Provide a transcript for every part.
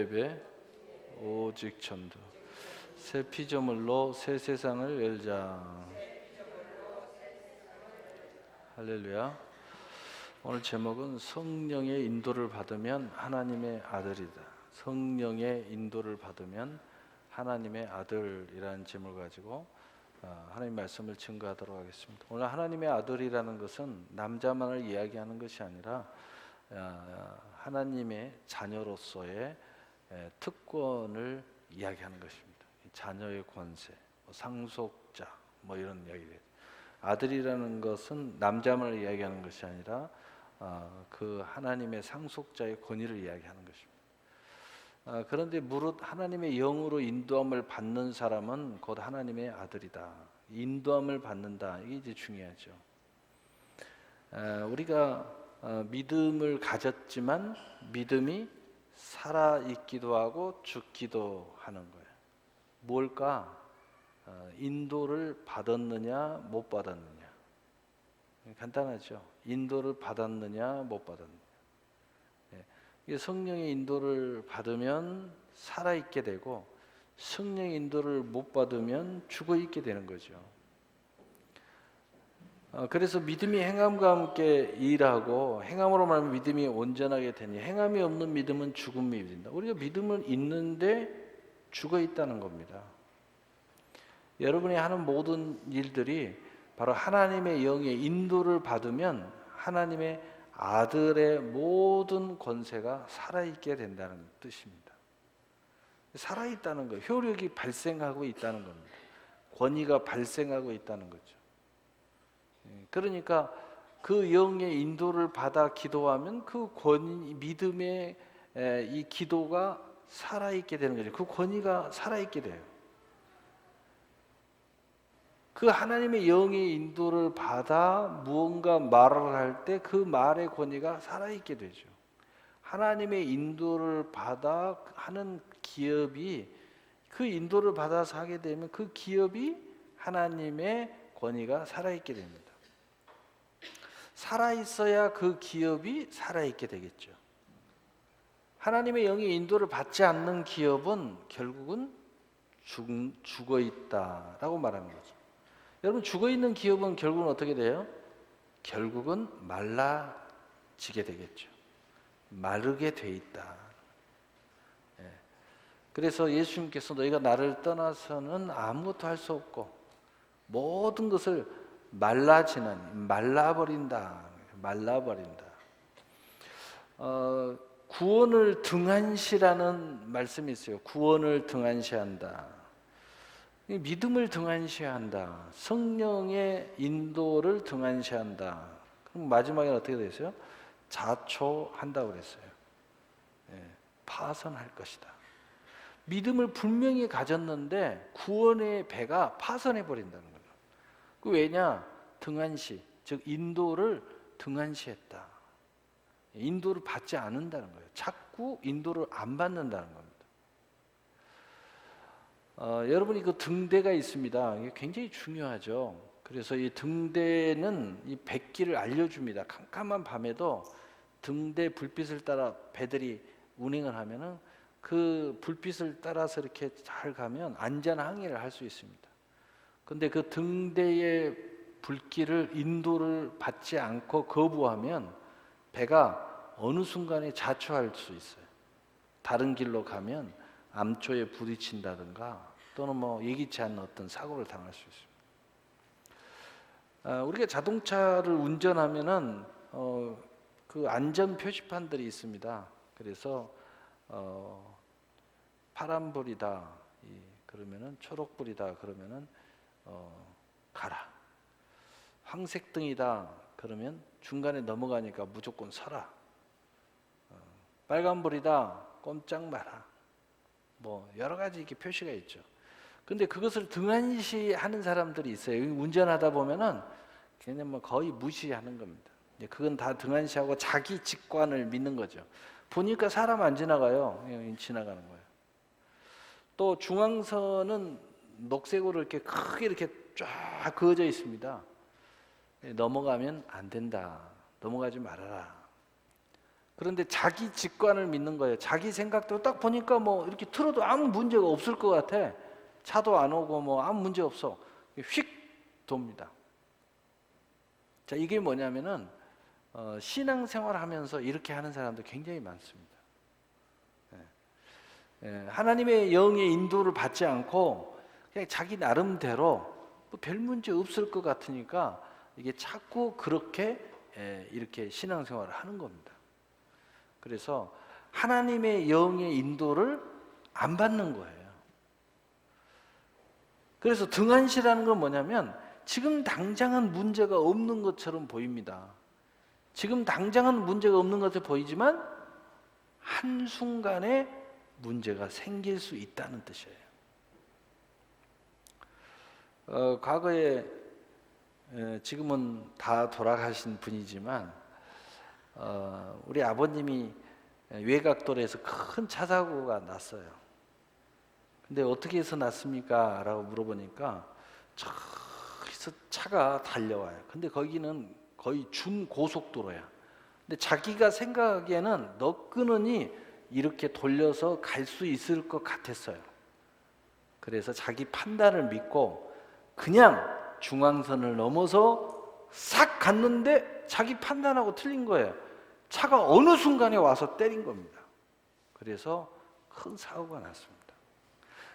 예배 오직 전도 새 피조물로 새 세상을 열자. 할렐루야. 오늘 제목은 성령의 인도를 받으면 하나님의 아들이다. 성령의 인도를 받으면 하나님의 아들이라는 제목을 가지고 하나님 말씀을 증거하도록 하겠습니다. 오늘 하나님의 아들이라는 것은 남자만을 이야기하는 것이 아니라 하나님의 자녀로서의 특권을 이야기하는 것입니다. 자녀의 권세, 상속자 이런 이야기들. 아들이라는 것은 남자만을 이야기하는 것이 아니라 그 하나님의 상속자의 권위를 이야기하는 것입니다. 그런데 무릇 하나님의 영으로 인도함을 받는 사람은 곧 하나님의 아들이다. 인도함을 받는다. 이게 이제 중요하죠. 우리가 믿음을 가졌지만 믿음이 살아있기도 하고 죽기도 하는 거예요. 뭘까? 인도를 받았느냐 못 받았느냐. 간단하죠. 인도를 받았느냐 못 받았느냐. 성령의 인도를 받으면 살아있게 되고 성령의 인도를 못 받으면 죽어있게 되는 거죠. 그래서 믿음이 행함과 함께 일하고 행함으로 말하면 믿음이 온전하게 되니 행함이 없는 믿음은 죽음이 된다. 우리가 믿음은 있는데 죽어있다는 겁니다. 여러분이 하는 모든 일들이 바로 하나님의 영의 인도를 받으면 하나님의 아들의 모든 권세가 살아있게 된다는 뜻입니다. 살아있다는 거, 효력이 발생하고 있다는 겁니다. 권위가 발생하고 있다는 거죠. 그러니까 그 영의 인도를 받아 기도하면 그 권위, 믿음의 이 기도가 살아있게 되는 거죠. 그 권위가 살아있게 돼요. 그 하나님의 영의 인도를 받아 무언가 말을 할 때 그 말의 권위가 살아있게 되죠. 하나님의 인도를 받아 하는 기업이 그 인도를 받아서 하게 되면 그 기업이 하나님의 권위가 살아있게 됩니다. 살아있어야 그 기업이 살아있게 되겠죠. 하나님의 영의 인도를 받지 않는 기업은 결국은 죽어있다라고 말하는 거죠. 여러분, 죽어있는 기업은 결국은 어떻게 돼요? 결국은 말라지게 되겠죠. 마르게 돼 있다. 그래서 예수님께서 너희가 나를 떠나서는 아무것도 할 수 없고 모든 것을 말라버린다. 구원을 등한시라는 말씀이 있어요. 구원을 등한시한다. 믿음을 등한시한다. 성령의 인도를 등한시한다. 그럼 마지막에 어떻게 되었어요? 자초한다고 그랬어요. 파선할 것이다. 믿음을 분명히 가졌는데 구원의 배가 파선해 버린다는 거예요. 그 왜냐? 등한시, 즉 인도를 등한시했다. 인도를 받지 않는다는 거예요. 자꾸 인도를 안 받는다는 겁니다. 여러분이 그 등대가 있습니다. 이게 굉장히 중요하죠. 그래서 이 등대는 이 백기를 알려줍니다. 캄캄한 밤에도 등대 불빛을 따라 배들이 운행을 하면은 그 불빛을 따라서 이렇게 잘 가면 안전 항해를 할 수 있습니다. 근데 그 등대의 불길을 인도를 받지 않고 거부하면 배가 어느 순간에 자초할 수 있어요. 다른 길로 가면 암초에 부딪힌다든가 또는 예기치 않은 어떤 사고를 당할 수 있습니다. 우리가 자동차를 운전하면은 그 안전 표시판들이 있습니다. 그래서 파란불이다 그러면은 초록불이다 그러면은 가라. 황색등이다 그러면 중간에 넘어가니까 무조건 서라. 빨간불이다 꼼짝 마라. 여러 가지 이렇게 표시가 있죠. 근데 그것을 등한시하는 사람들이 있어요. 운전하다 보면은 그냥 거의 무시하는 겁니다. 그건 다 등한시하고 자기 직관을 믿는 거죠. 보니까 사람 안 지나가요. 그냥 지나가는 거예요. 또 중앙선은 녹색으로 이렇게 크게 이렇게 쫙 그어져 있습니다. 넘어가면 안 된다. 넘어가지 말아라. 그런데 자기 직관을 믿는 거예요. 자기 생각대로 딱 보니까 뭐 이렇게 틀어도 아무 문제가 없을 것 같아. 차도 안 오고 뭐 아무 문제 없어. 휙 돕니다. 자, 이게 뭐냐면은 신앙생활 하면서 이렇게 하는 사람도 굉장히 많습니다. 하나님의 영의 인도를 받지 않고 그냥 자기 나름대로 뭐 별 문제 없을 것 같으니까 이게 자꾸 그렇게 이렇게 신앙생활을 하는 겁니다. 그래서 하나님의 영의 인도를 안 받는 거예요. 그래서 등한시라는 건 뭐냐면 지금 당장은 문제가 없는 것처럼 보입니다. 지금 당장은 문제가 없는 것처럼 보이지만 한순간에 문제가 생길 수 있다는 뜻이에요. 과거에 지금은 다 돌아가신 분이지만 우리 아버님이 외곽도로에서 큰 차 사고가 났어요. 근데 어떻게 해서 났습니까? 라고 물어보니까 저기서 차가 달려와요. 근데 거기는 거의 준고속도로야. 근데 자기가 생각하기에는 너끈하니 이렇게 돌려서 갈 수 있을 것 같았어요. 그래서 자기 판단을 믿고 그냥 중앙선을 넘어서 싹 갔는데 자기 판단하고 틀린 거예요. 차가 어느 순간에 와서 때린 겁니다. 그래서 큰 사고가 났습니다.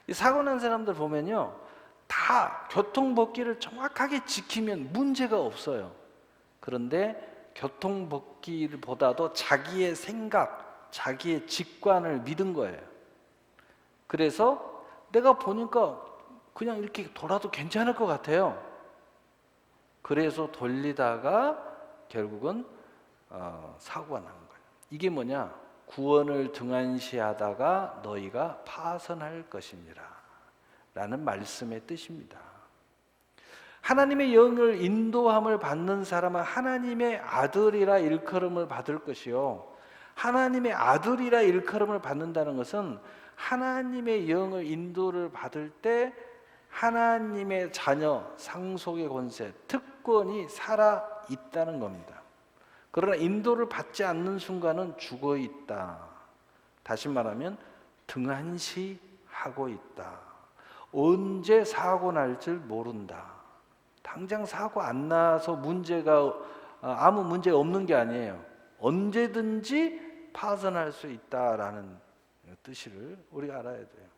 이 사고 난 사람들 보면요, 다 교통법규를 정확하게 지키면 문제가 없어요. 그런데 교통법규보다도 자기의 생각, 자기의 직관을 믿은 거예요. 그래서 내가 보니까 그냥 이렇게 돌아도 괜찮을 것 같아요. 그래서 돌리다가 결국은 사고가 난 거예요. 이게 뭐냐? 구원을 등한시하다가 너희가 파선할 것이니라 라는 말씀의 뜻입니다. 하나님의 영을 인도함을 받는 사람은 하나님의 아들이라 일컬음을 받을 것이요, 하나님의 아들이라 일컬음을 받는다는 것은 하나님의 영을 인도를 받을 때 하나님의 자녀, 상속의 권세, 특권이 살아 있다는 겁니다. 그러나 인도를 받지 않는 순간은 죽어 있다. 다시 말하면 등한시하고 있다. 언제 사고 날 줄 모른다. 당장 사고 안 나서 문제가 아무 문제 없는 게 아니에요. 언제든지 파선할 수 있다라는 뜻을 우리가 알아야 돼요.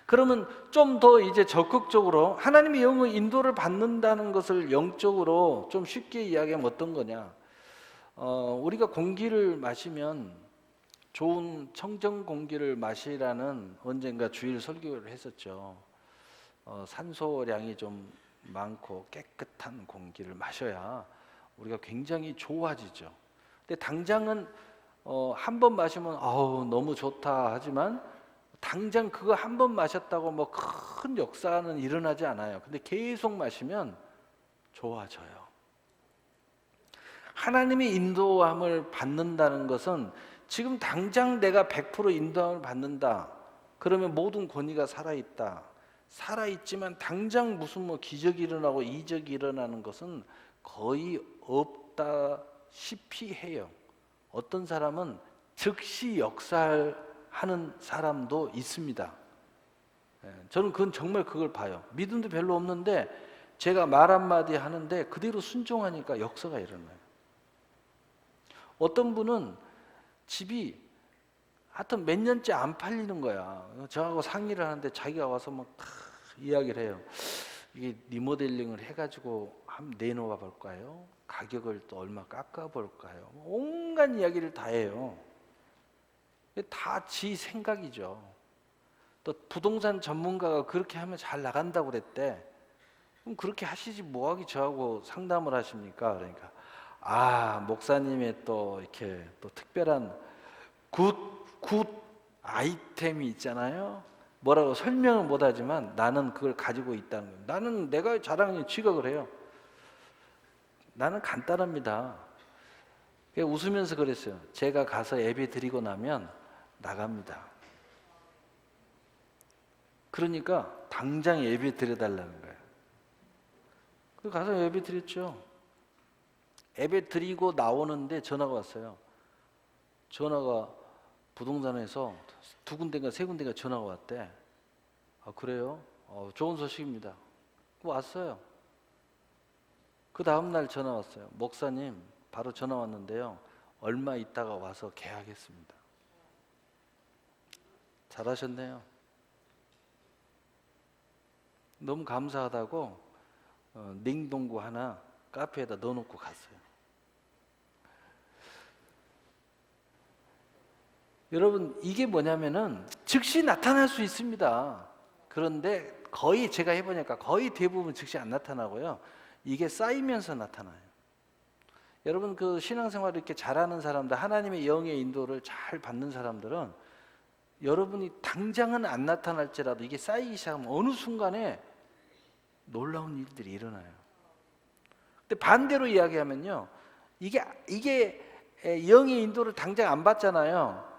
그러면 좀 더 이제 적극적으로 하나님의 영의 인도를 받는다는 것을 영적으로 좀 쉽게 이야기하면 어떤 거냐? 우리가 공기를 마시면 좋은 청정 공기를 마시라는 언젠가 주일 설교를 했었죠. 산소량이 좀 많고 깨끗한 공기를 마셔야 우리가 굉장히 좋아지죠. 근데 당장은 한 번 마시면 너무 좋다 하지만 당장 그거 한 번 마셨다고 뭐 큰 역사는 일어나지 않아요. 근데 계속 마시면 좋아져요. 하나님의 인도함을 받는다는 것은 지금 당장 내가 100% 인도함을 받는다. 그러면 모든 권위가 살아있다. 살아있지만 당장 무슨 뭐 기적이 일어나고 이적이 일어나는 것은 거의 없다시피 해요. 어떤 사람은 즉시 역사하는 사람도 있습니다. 저는 그건 정말 그걸 봐요. 믿음도 별로 없는데 제가 말 한마디 하는데 그대로 순종하니까 역사가 일어나요. 어떤 분은 집이 하여튼 몇 년째 안 팔리는 거야. 저하고 상의를 하는데 자기가 와서 막 이야기를 해요. 이게 리모델링을 해가지고 한번 내놓아 볼까요? 가격을 또 얼마 깎아 볼까요? 온갖 이야기를 다 해요. 다 지 생각이죠. 또 부동산 전문가가 그렇게 하면 잘 나간다고 그랬대. 그럼 그렇게 하시지 뭐하기 저하고 상담을 하십니까? 그러니까 목사님의 또 이렇게 또 특별한 굿 아이템이 있잖아요. 뭐라고 설명을 못하지만 나는 그걸 가지고 있다는 거예요. 나는 내가 자랑해 지각을 해요. 나는 간단합니다. 웃으면서 그랬어요. 제가 가서 예배 드리고 나면 나갑니다. 그러니까 당장 예배 드려달라는 거예요. 그 가서 예배 드렸죠. 예배 드리고 나오는데 전화가 왔어요. 전화가 부동산에서 두 군데인가 세 군데가 전화가 왔대. 아, 그래요? 좋은 소식입니다. 왔어요. 그 다음날 전화 왔어요. 목사님, 바로 전화 왔는데요. 얼마 있다가 와서 계약했습니다. 잘하셨네요. 너무 감사하다고 냉동고 하나 카페에다 넣어놓고 갔어요. 여러분, 이게 뭐냐면은 즉시 나타날 수 있습니다. 그런데 거의 제가 해보니까 거의 대부분 즉시 안 나타나고요. 이게 쌓이면서 나타나요. 여러분, 그 신앙생활을 이렇게 잘하는 사람들, 하나님의 영의 인도를 잘 받는 사람들은 여러분이 당장은 안 나타날지라도 이게 쌓이기 시작하면 어느 순간에 놀라운 일들이 일어나요. 근데 반대로 이야기하면요, 이게 영의 인도를 당장 안 받잖아요.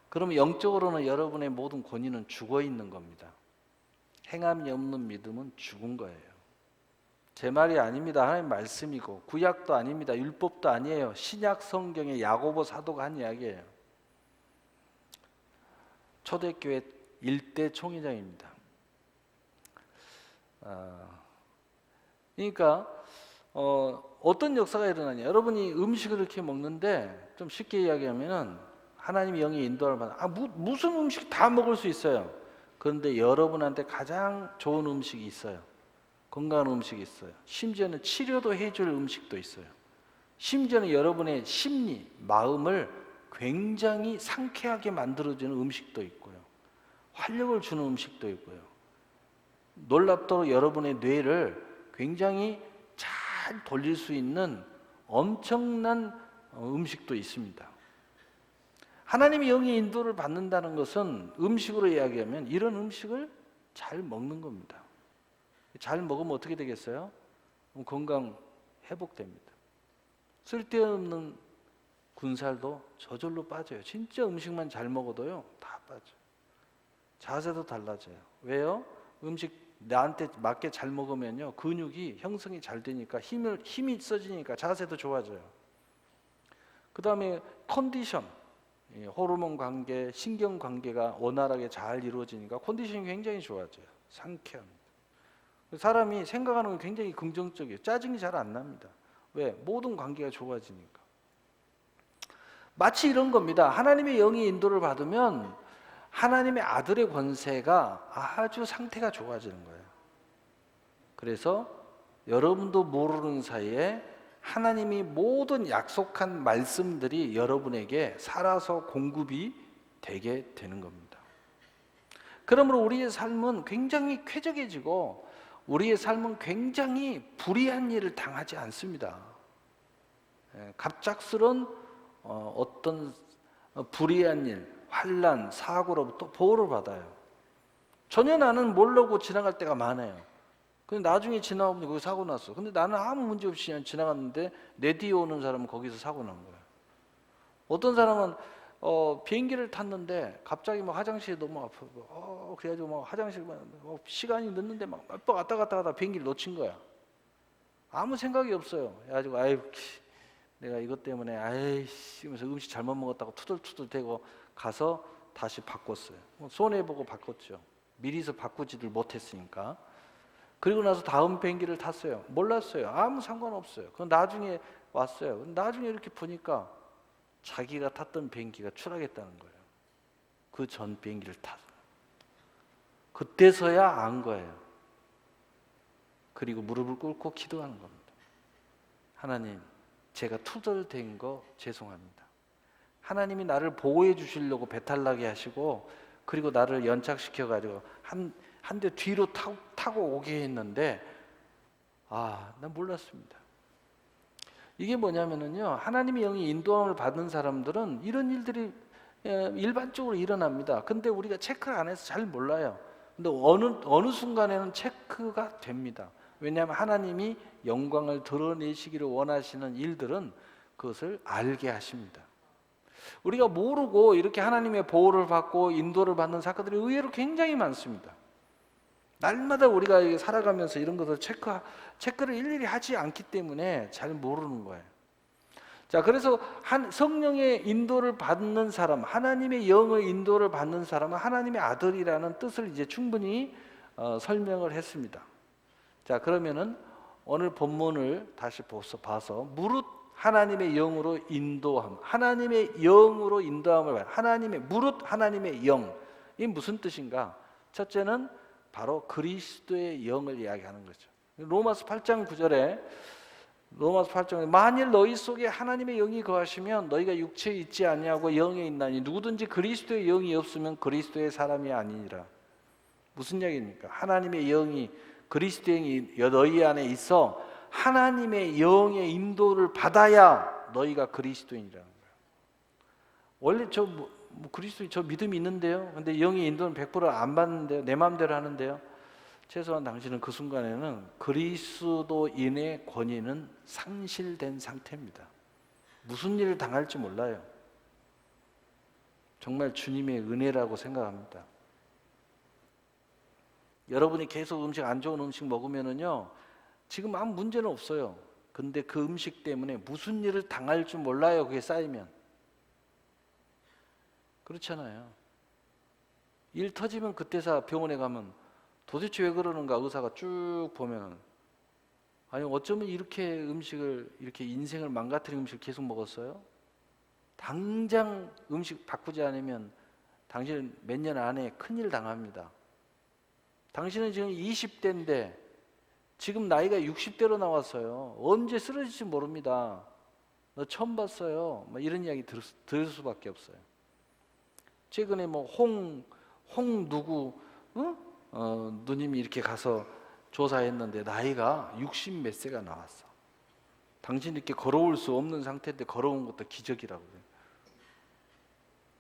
그러면 영적으로는 여러분의 모든 권위는 죽어 있는 겁니다. 행함이 없는 믿음은 죽은 거예요. 제 말이 아닙니다. 하나님 말씀이고 구약도 아닙니다. 율법도 아니에요. 신약 성경의 야고보 사도가 한 이야기예요. 초대교회 일대 총회장입니다. 그러니까 어떤 역사가 일어나냐. 여러분이 음식을 이렇게 먹는데 좀 쉽게 이야기하면은 하나님의 영이 인도를 받아. 무슨 음식 다 먹을 수 있어요. 그런데 여러분한테 가장 좋은 음식이 있어요. 건강한 음식이 있어요. 심지어는 치료도 해줄 음식도 있어요. 심지어는 여러분의 심리, 마음을 굉장히 상쾌하게 만들어주는 음식도 있고요. 활력을 주는 음식도 있고요. 놀랍도록 여러분의 뇌를 굉장히 잘 돌릴 수 있는 엄청난 음식도 있습니다. 하나님의 영의 인도를 받는다는 것은 음식으로 이야기하면 이런 음식을 잘 먹는 겁니다. 잘 먹으면 어떻게 되겠어요? 건강 회복됩니다. 쓸데없는 군살도 저절로 빠져요. 진짜 음식만 잘 먹어도요, 다 빠져요. 자세도 달라져요. 왜요? 음식 나한테 맞게 잘 먹으면요, 근육이 형성이 잘 되니까 힘이 있어지니까 자세도 좋아져요. 그 다음에 컨디션, 호르몬 관계, 신경 관계가 원활하게 잘 이루어지니까 컨디션이 굉장히 좋아져요. 상쾌합니다. 사람이 생각하는 건 굉장히 긍정적이에요. 짜증이 잘 안 납니다. 왜? 모든 관계가 좋아지니까. 마치 이런 겁니다. 하나님의 영의 인도를 받으면 하나님의 아들의 권세가 아주 상태가 좋아지는 거예요. 그래서 여러분도 모르는 사이에 하나님이 모든 약속한 말씀들이 여러분에게 살아서 공급이 되게 되는 겁니다. 그러므로 우리의 삶은 굉장히 쾌적해지고 우리의 삶은 굉장히 불의한 일을 당하지 않습니다. 갑작스런 어떤 불의한 일, 환난, 사고로부터 보호를 받아요. 전혀 나는 모르고 지나갈 때가 많아요. 근데 나중에 지나가면 거기 사고 났어. 근데 나는 아무 문제 없이 그냥 지나갔는데 내 뒤에 오는 사람은 거기서 사고 난 거예요. 어떤 사람은 비행기를 탔는데 갑자기 막 화장실이 너무 아프고 그래가지고 막 화장실 시간이 늦는데 막 몇 번 왔다 갔다 하다 비행기를 놓친 거야. 아무 생각이 없어요. 그래가지고 내가 이것 때문에 하면서 음식 잘못 먹었다고 투덜투덜대고 가서 다시 바꿨어요. 손해보고 바꿨죠. 미리서 바꾸지를 못했으니까. 그리고 나서 다음 비행기를 탔어요. 몰랐어요. 아무 상관없어요. 그건 나중에 왔어요. 나중에 이렇게 보니까 자기가 탔던 비행기가 추락했다는 거예요. 그 전 비행기를 타서. 그때서야 안 거예요. 그리고 무릎을 꿇고 기도하는 겁니다. 하나님, 제가 투덜댄 거 죄송합니다. 하나님이 나를 보호해 주시려고 배탈 나게 하시고 그리고 나를 연착시켜 가지고 한 대 뒤로 타고 오게 했는데 난 몰랐습니다. 이게 뭐냐면은요, 하나님의 영이 인도함을 받는 사람들은 이런 일들이 일반적으로 일어납니다. 근데 우리가 체크를 안 해서 잘 몰라요. 근데 어느 순간에는 체크가 됩니다. 왜냐하면 하나님이 영광을 드러내시기를 원하시는 일들은 그것을 알게 하십니다. 우리가 모르고 이렇게 하나님의 보호를 받고 인도를 받는 사건들이 의외로 굉장히 많습니다. 날마다 우리가 살아가면서 이런 것을 체크를 일일이 하지 않기 때문에 잘 모르는 거예요. 자, 그래서 성령의 인도를 받는 사람, 하나님의 영의 인도를 받는 사람은 하나님의 아들이라는 뜻을 이제 충분히 설명을 했습니다. 자, 그러면은 오늘 본문을 다시 봐서 무릇 하나님의 영으로 인도함, 하나님의 영으로 인도함을 봐요. 무릇 하나님의 영, 이 무슨 뜻인가? 첫째는 바로 그리스도의 영을 이야기하는 거죠. 로마서 8장 9절에 만일 너희 속에 하나님의 영이 거하시면 너희가 육체에 있지 아니하고 영에 있나니 누구든지 그리스도의 영이 없으면 그리스도의 사람이 아니니라. 무슨 얘기입니까? 하나님의 영이, 그리스도의 영이 너희 안에 있어 하나님의 영의 인도를 받아야 너희가 그리스도인이라는 거예요. 원래 그리스도 저 믿음이 있는데요, 근데 영의 인도는 100%안 받는데요, 내 마음대로 하는데요, 최소한 당신은 그 순간에는 그리스도인의 권위는 상실된 상태입니다. 무슨 일을 당할지 몰라요. 정말 주님의 은혜라고 생각합니다. 여러분이 계속 안 좋은 음식 먹으면은요, 지금 아무 문제는 없어요. 근데 그 음식 때문에 무슨 일을 당할 줄 몰라요. 그게 쌓이면. 그렇잖아요. 일 터지면 그때서 병원에 가면 도대체 왜 그러는가 의사가 쭉 보면, 아니 어쩌면 이렇게 음식을, 이렇게 인생을 망가뜨린 음식을 계속 먹었어요? 당장 음식 바꾸지 않으면 당신은 몇 년 안에 큰일 당합니다. 당신은 지금 20대인데 지금 나이가 60대로 나왔어요. 언제 쓰러질지 모릅니다. 너 처음 봤어요. 이런 이야기 들을 수밖에 없어요. 최근에 홍 누구 누님이 이렇게 가서 조사했는데 나이가 60 몇 세가 나왔어. 당신 이렇게 걸어올 수 없는 상태인데 걸어온 것도 기적이라고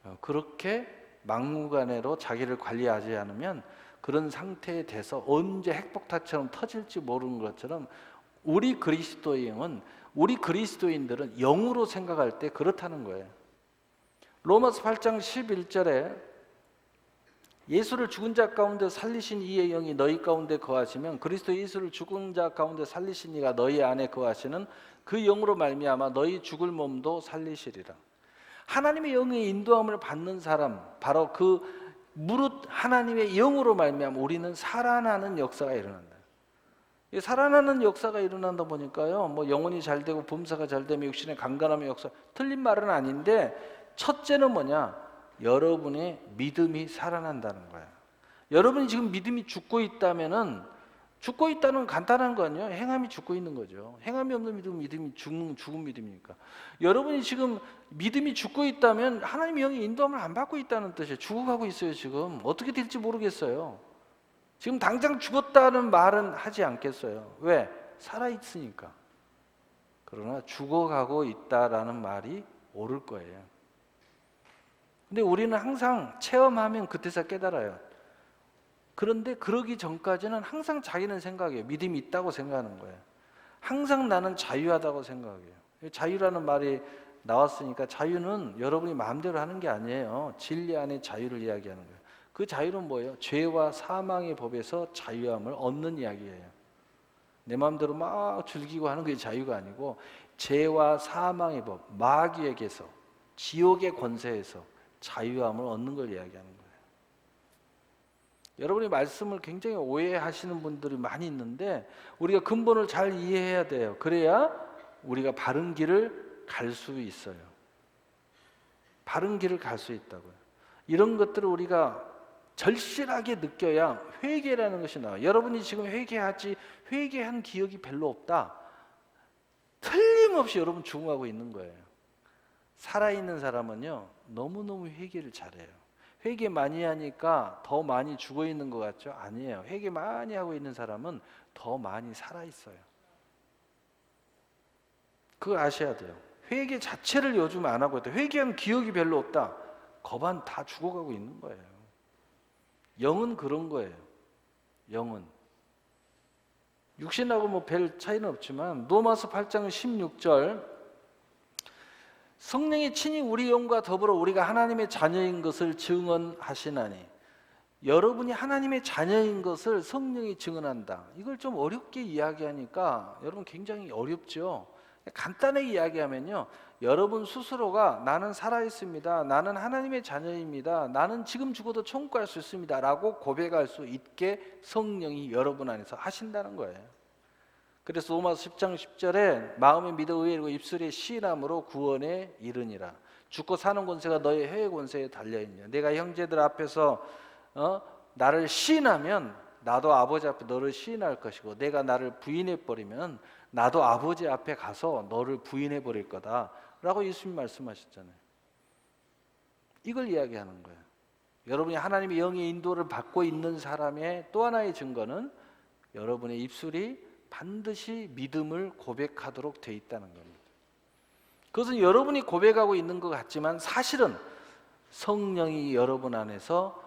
그래요. 그렇게 막무가내로 자기를 관리하지 않으면 그런 상태에 돼서 언제 핵폭탄처럼 터질지 모르는 것처럼 우리 그리스도인들은 영으로 생각할 때 그렇다는 거예요. 로마서 8장 11절에 예수를 죽은 자 가운데 살리신 이의 영이 너희 가운데 거하시면 그리스도 예수를 죽은 자 가운데 살리신 이가 너희 안에 거하시는 그 영으로 말미암아 너희 죽을 몸도 살리시리라. 하나님의 영의 인도함을 받는 사람, 바로 무릇 하나님의 영으로 말미암아 우리는 살아나는 역사가 일어난다. 살아나는 역사가 일어난다 보니까요, 영혼이 잘 되고 범사가 잘 되면 육신의 강건함의 역사, 틀린 말은 아닌데 첫째는 뭐냐? 여러분의 믿음이 살아난다는 거야. 여러분이 지금 믿음이 죽고 있다는 간단한 거는요, 행함이 죽고 있는 거죠. 행함이 없는 믿음이 죽은 믿음이니까. 여러분이 지금 믿음이 죽고 있다면 하나님의 영의 인도함을 안 받고 있다는 뜻이에요. 죽어가고 있어요. 지금 어떻게 될지 모르겠어요. 지금 당장 죽었다는 말은 하지 않겠어요. 왜? 살아있으니까. 그러나 죽어가고 있다라는 말이 옳을 거예요. 근데 우리는 항상 체험하면 그때서 깨달아요. 그런데 그러기 전까지는 항상 자기는 생각해요. 믿음이 있다고 생각하는 거예요. 항상 나는 자유하다고 생각해요. 자유라는 말이 나왔으니까 자유는 여러분이 마음대로 하는 게 아니에요. 진리 안에 자유를 이야기하는 거예요. 그 자유는 뭐예요? 죄와 사망의 법에서 자유함을 얻는 이야기예요. 내 마음대로 막 즐기고 하는 게 자유가 아니고 죄와 사망의 법, 마귀에게서, 지옥의 권세에서 자유함을 얻는 걸 이야기하는 거예요. 여러분이 말씀을 굉장히 오해하시는 분들이 많이 있는데 우리가 근본을 잘 이해해야 돼요. 그래야 우리가 바른 길을 갈 수 있어요. 바른 길을 갈 수 있다고요. 이런 것들을 우리가 절실하게 느껴야 회개라는 것이 나와요. 여러분이 지금 회개한 기억이 별로 없다. 틀림없이 여러분 죽어가고 있는 거예요. 살아있는 사람은요, 너무너무 회개를 잘해요. 회개 많이 하니까 더 많이 죽어 있는 것 같죠? 아니에요. 회개 많이 하고 있는 사람은 더 많이 살아있어요. 그거 아셔야 돼요. 회개 자체를 요즘 안 하고 있다. 회개한 기억이 별로 없다. 거반 다 죽어가고 있는 거예요. 영은 그런 거예요. 영은. 육신하고 별 차이는 없지만 로마서 8장 16절 성령이 친히 우리 영과 더불어 우리가 하나님의 자녀인 것을 증언하시나니, 여러분이 하나님의 자녀인 것을 성령이 증언한다. 이걸 좀 어렵게 이야기하니까 여러분 굉장히 어렵죠. 간단하게 이야기하면요, 여러분 스스로가 나는 살아있습니다, 나는 하나님의 자녀입니다, 나는 지금 죽어도 천국 갈 수 있습니다 라고 고백할 수 있게 성령이 여러분 안에서 하신다는 거예요. 그래서 로마서 10장 10절에 마음에 믿어 의에 이르고 입술에 시인함으로 구원에 이르니라. 죽고 사는 권세가 너의 혀의 권세에 달려있냐. 내가 형제들 앞에서 나를 시인하면 나도 아버지 앞에 너를 시인할 것이고, 내가 나를 부인해버리면 나도 아버지 앞에 가서 너를 부인해버릴 거다 라고 예수님 말씀하셨잖아요. 이걸 이야기하는 거예요. 여러분이 하나님의 영의 인도를 받고 있는 사람의 또 하나의 증거는 여러분의 입술이 반드시 믿음을 고백하도록 돼 있다는 겁니다. 그것은 여러분이 고백하고 있는 것 같지만 사실은 성령이 여러분 안에서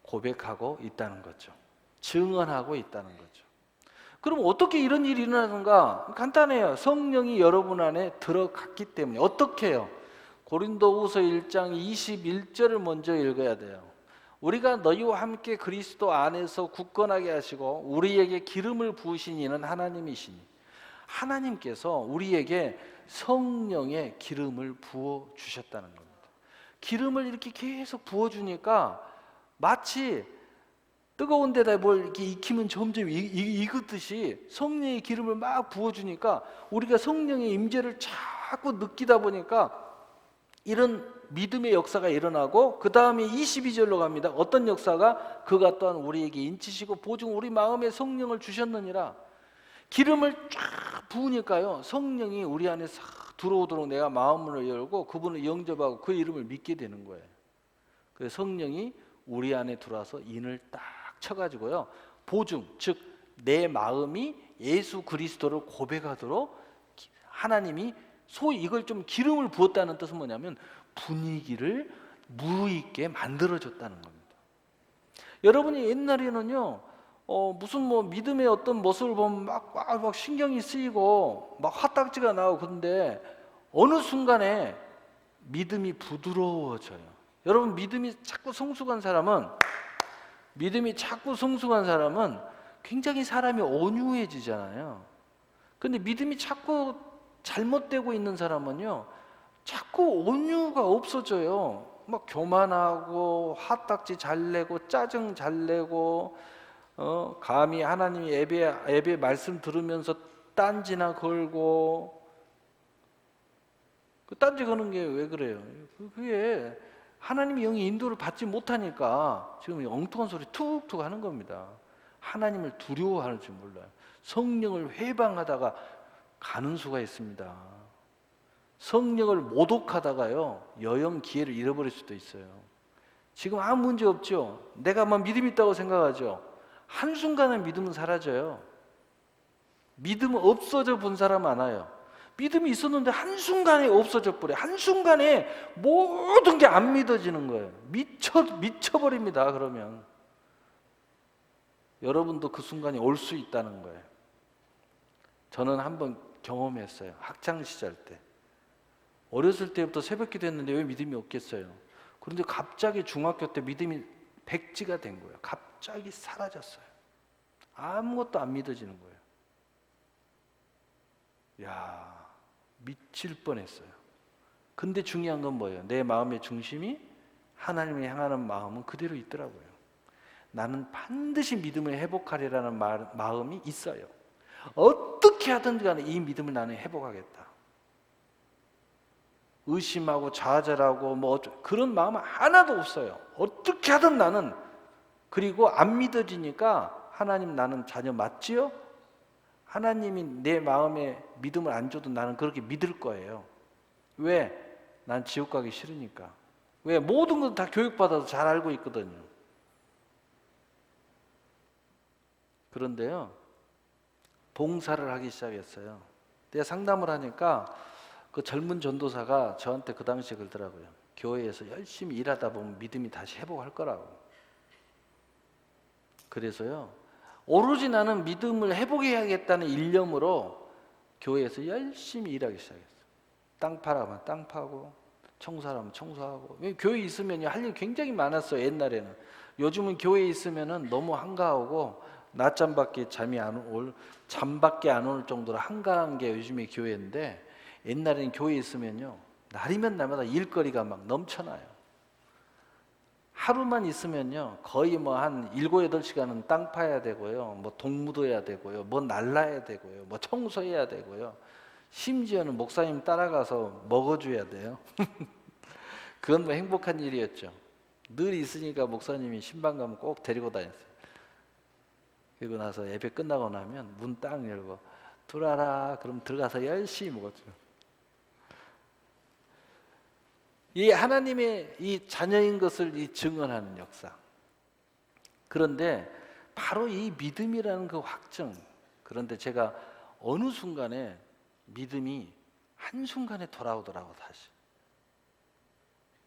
고백하고 있다는 거죠. 증언하고 있다는 거죠. 그럼 어떻게 이런 일이 일어나는가? 간단해요. 성령이 여러분 안에 들어갔기 때문에. 어떻게 해요? 고린도후서 1장 21절을 먼저 읽어야 돼요. 우리가 너희와 함께 그리스도 안에서 굳건하게 하시고 우리에게 기름을 부으신 이는 하나님이시니, 하나님께서 우리에게 성령의 기름을 부어 주셨다는 겁니다. 기름을 이렇게 계속 부어 주니까 마치 뜨거운 데다 뭘 이렇게 익히면 점점 익듯이 성령의 기름을 막 부어주니까 우리가 성령의 임재를 자꾸 느끼다 보니까 이런 믿음의 역사가 일어나고, 그 다음에 22절로 갑니다. 어떤 역사가? 그가 또한 우리에게 인치시고 보증 우리 마음에 성령을 주셨느니라. 기름을 쫙 부으니까요, 성령이 우리 안에 싹 들어오도록 내가 마음을 열고 그분을 영접하고 그 이름을 믿게 되는 거예요. 그래서 성령이 우리 안에 들어와서 인을 딱 쳐가지고요, 보증, 즉 내 마음이 예수 그리스도를 고백하도록 하나님이 소위 이걸 좀 기름을 부었다는 뜻은 뭐냐면 분위기를 무르익게 만들어줬다는 겁니다. 여러분이 옛날에는요, 무슨 뭐 믿음의 어떤 모습을 보면 막 신경이 쓰이고 막 화딱지가 나고, 그런데 어느 순간에 믿음이 부드러워져요. 여러분, 믿음이 자꾸 성숙한 사람은 굉장히 사람이 온유해지잖아요. 근데 믿음이 자꾸 잘못되고 있는 사람은요, 자꾸 온유가 없어져요. 막 교만하고 화딱지 잘 내고 짜증 잘 내고, 감히 하나님 예배 말씀 들으면서 딴지나 걸고. 그 딴지 거는 게 왜 그래요? 그게 하나님의 영이 인도를 받지 못하니까 지금 엉뚱한 소리 툭툭 하는 겁니다. 하나님을 두려워하는 줄 몰라요. 성령을 회방하다가 가는 수가 있습니다. 성령을 모독하다가요, 여영 기회를 잃어버릴 수도 있어요. 지금 아무 문제 없죠? 내가 막 믿음 있다고 생각하죠? 한순간에 믿음은 사라져요. 믿음 없어져 본 사람 많아요. 믿음이 있었는데 한순간에 없어져 버려요. 한순간에 모든 게 안 믿어지는 거예요. 미쳐버립니다. 그러면 여러분도 그 순간이 올 수 있다는 거예요. 저는 한번 경험했어요. 학창시절 때. 어렸을 때부터 새벽기도 했는데 왜 믿음이 없겠어요? 그런데 갑자기 중학교 때 믿음이 백지가 된 거예요. 갑자기 사라졌어요. 아무것도 안 믿어지는 거예요. 야, 미칠 뻔했어요. 근데 중요한 건 뭐예요? 내 마음의 중심이 하나님을 향하는 마음은 그대로 있더라고요. 나는 반드시 믿음을 회복하리라는 마음이 있어요. 어떻게 하든지 간에 이 믿음을 나는 회복하겠다. 의심하고 좌절하고 뭐 그런 마음은 하나도 없어요. 어떻게 하든 나는. 그리고 안 믿어지니까 하나님, 나는 자녀 맞지요? 하나님이 내 마음에 믿음을 안 줘도 나는 그렇게 믿을 거예요. 왜? 난 지옥 가기 싫으니까. 왜? 모든 건 다 교육받아서 잘 알고 있거든요. 그런데요, 봉사를 하기 시작했어요. 내가 상담을 하니까 그 젊은 전도사가 저한테 그 당시에 그러더라고요. 교회에서 열심히 일하다 보면 믿음이 다시 회복할 거라고. 그래서요, 오로지 나는 믿음을 회복해야겠다는 일념으로 교회에서 열심히 일하기 시작했어요. 땅 파라면 땅 파고, 청소하면 청소하고. 교회에 있으면 할 일 굉장히 많았어요, 옛날에는. 요즘은 교회에 있으면 너무 한가하고 잠밖에 안 올 정도로 한가한 게 요즘의 교회인데, 옛날에는 교회에 있으면요, 날이면 날마다 일거리가 막 넘쳐나요. 하루만 있으면요, 거의 뭐 한 7, 8시간은 땅 파야 되고요, 뭐 동무도 해야 되고요, 뭐 날라야 되고요, 뭐 청소해야 되고요, 심지어는 목사님 따라가서 먹어줘야 돼요. 그건 뭐 행복한 일이었죠. 늘 있으니까 목사님이 신방 가면 꼭 데리고 다녔어요. 그리고 나서 예배 끝나고 나면 문 딱 열고 들어와라, 그럼 들어가서 열심히 먹었죠. 이 하나님의 이 자녀인 것을 이 증언하는 역사. 그런데 바로 이 믿음이라는 그 확증. 그런데 제가 어느 순간에 믿음이 한순간에 돌아오더라고. 다시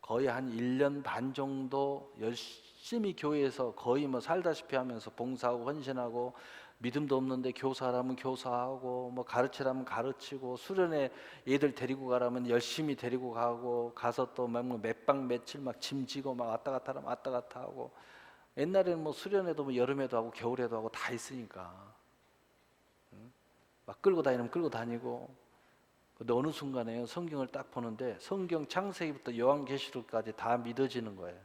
거의 한 1년 반 정도 열심히 교회에서 거의 뭐 살다시피 하면서 봉사하고 헌신하고, 믿음도 없는데 교사라면 교사하고, 뭐 가르치라면 가르치고, 수련회 애들 데리고 가라면 열심히 데리고 가고, 가서 또 몇 박 며칠 막 짐지고 막 왔다 갔다 하면 왔다 갔다 하고. 옛날에는 뭐 수련회도 뭐 여름에도 하고 겨울에도 하고 다 있으니까 막 끌고 다니면 끌고 다니고. 근데 어느 순간에 성경을 딱 보는데 성경 창세기부터 요한계시록까지 다 믿어지는 거예요.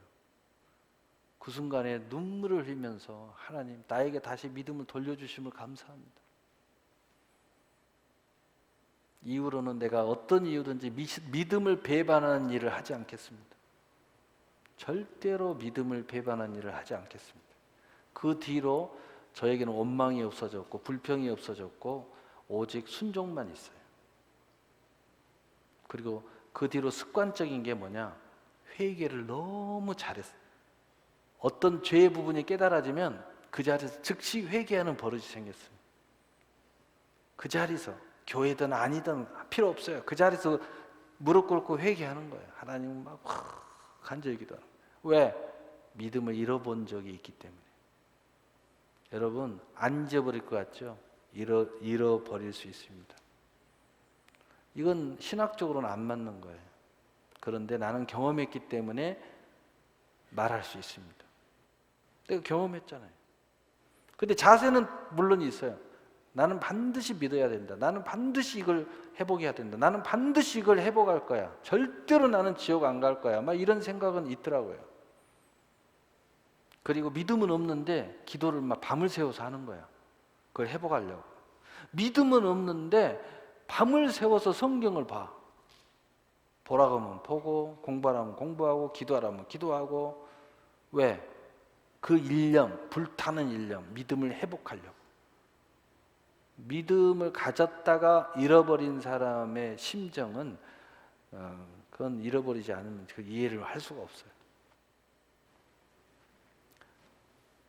그 순간에 눈물을 흘리면서 하나님, 나에게 다시 믿음을 돌려주심을 감사합니다. 이후로는 내가 어떤 이유든지 믿음을 배반하는 일을 하지 않겠습니다. 절대로 믿음을 배반하는 일을 하지 않겠습니다. 그 뒤로 저에게는 원망이 없어졌고 불평이 없어졌고 오직 순종만 있어요. 그리고 그 뒤로 습관적인 게 뭐냐? 회개를 너무 잘했어요. 어떤 죄의 부분이 깨달아지면 그 자리에서 즉시 회개하는 버릇이 생겼어요. 그 자리에서 교회든 아니든 필요 없어요. 그 자리에서 무릎 꿇고 회개하는 거예요. 하나님 막 간절히 기도하는 거예요. 왜? 믿음을 잃어본 적이 있기 때문에. 여러분, 안 잊어버릴 것 같죠? 잃어버릴 수 있습니다. 이건 신학적으로는 안 맞는 거예요. 그런데 나는 경험했기 때문에 말할 수 있습니다. 내가 경험했잖아요. 근데 자세는 물론 있어요. 나는 반드시 믿어야 된다. 나는 반드시 이걸 회복해야 된다. 나는 반드시 이걸 회복할 거야. 절대로 나는 지옥 안 갈 거야. 막 이런 생각은 있더라고요. 그리고 믿음은 없는데 기도를 막 밤을 새워서 하는 거야. 그걸 회복하려고. 믿음은 없는데 밤을 새워서 성경을 봐. 보라고 하면 보고, 공부하라면 공부하고, 기도하라면 기도하고. 왜? 그 일념, 불타는 일념, 믿음을 회복하려고. 믿음을 가졌다가 잃어버린 사람의 심정은 그건 잃어버리지 않으면 그 이해를 할 수가 없어요.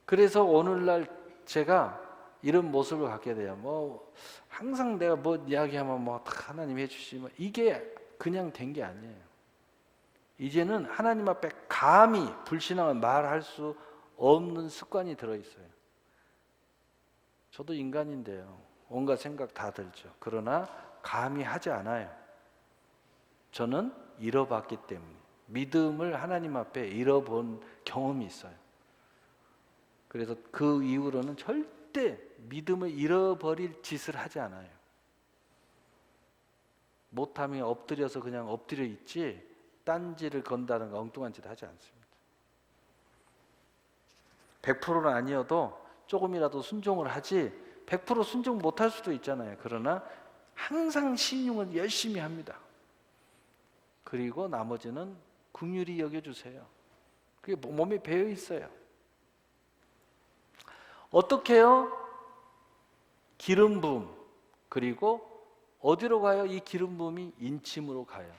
그래서 오늘날 제가 이런 모습을 갖게 돼요. 뭐 항상 내가 뭐 이야기하면 뭐 하나님 해주시면 이게 그냥 된 게 아니에요. 이제는 하나님 앞에 감히 불신앙을 말할 수 없는 습관이 들어있어요. 저도 인간인데요. 온갖 생각 다 들죠. 그러나 감히 하지 않아요. 저는 잃어봤기 때문에. 믿음을 하나님 앞에 잃어본 경험이 있어요. 그래서 그 이후로는 절대 믿음을 잃어버릴 짓을 하지 않아요. 못하면 엎드려서 그냥 엎드려 있지 딴지를 건다든가 엉뚱한 짓 하지 않습니다. 100%는 아니어도 조금이라도 순종을 하지 100% 순종 못할 수도 있잖아요. 그러나 항상 신용을 열심히 합니다. 그리고 나머지는 긍휼히 여겨주세요. 그게 몸에 배어 있어요. 어떻게 해요? 기름 부음. 그리고 어디로 가요? 이 기름 부음이 인침으로 가요.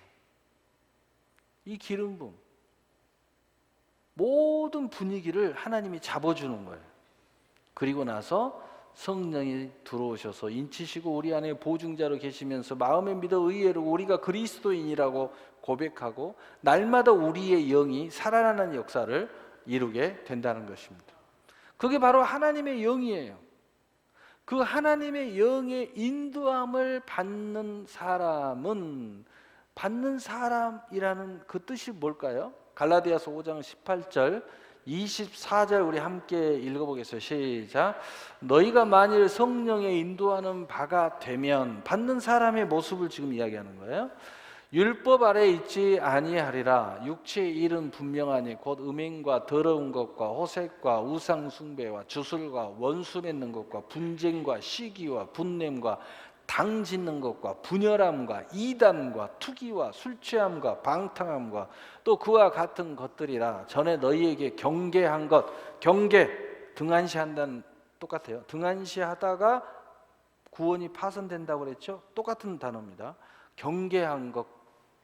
이 기름 부음. 모든 분위기를 하나님이 잡아주는 거예요. 그리고 나서 성령이 들어오셔서 인치시고 우리 안에 보증자로 계시면서 마음에 믿어 의외로 우리가 그리스도인이라고 고백하고 날마다 우리의 영이 살아나는 역사를 이루게 된다는 것입니다. 그게 바로 하나님의 영이에요. 그 하나님의 영의 인도함을 받는 사람은 받는 사람이라는 그 뜻이 뭘까요? 갈라디아서 5장 18절 24절 우리 함께 읽어보겠어요. 시작. 너희가 만일 성령의 인도하는 바가 되면, 받는 사람의 모습을 지금 이야기하는 거예요. 율법 아래 있지 아니하리라. 육체의 일은 분명하니 곧 음행과 더러운 것과 호색과 우상 숭배와 주술과 원수 맺는 것과 분쟁과 시기와 분냄과 당 짓는 것과 분열함과 이단과 투기와 술 취함과 방탕함과 또 그와 같은 것들이라. 전에 너희에게 경계한 것, 경계, 등한시한다는 똑같아요. 등한시하다가 구원이 파손된다고 그랬죠. 똑같은 단어입니다. 경계한 것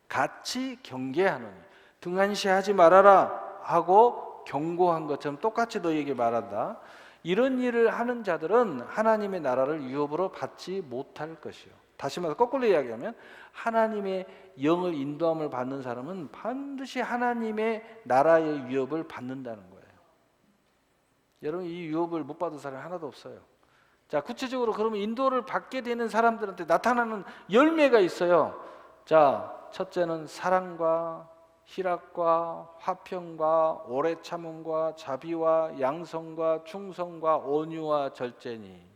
같이 경계하노니, 등한시하지 말아라 하고 경고한 것처럼 똑같이 너희에게 말한다. 이런 일을 하는 자들은 하나님의 나라를 유업으로 받지 못할 것이요. 다시 말해서 거꾸로 이야기하면 하나님의 영을 인도함을 받는 사람은 반드시 하나님의 나라의 유업을 받는다는 거예요. 여러분, 이 유업을 못 받은 사람이 하나도 없어요. 자, 구체적으로 그러면 인도를 받게 되는 사람들한테 나타나는 열매가 있어요. 자, 첫째는 사랑과 희락과 화평과 오래 참음과 자비와 양성과 충성과 온유와 절제니.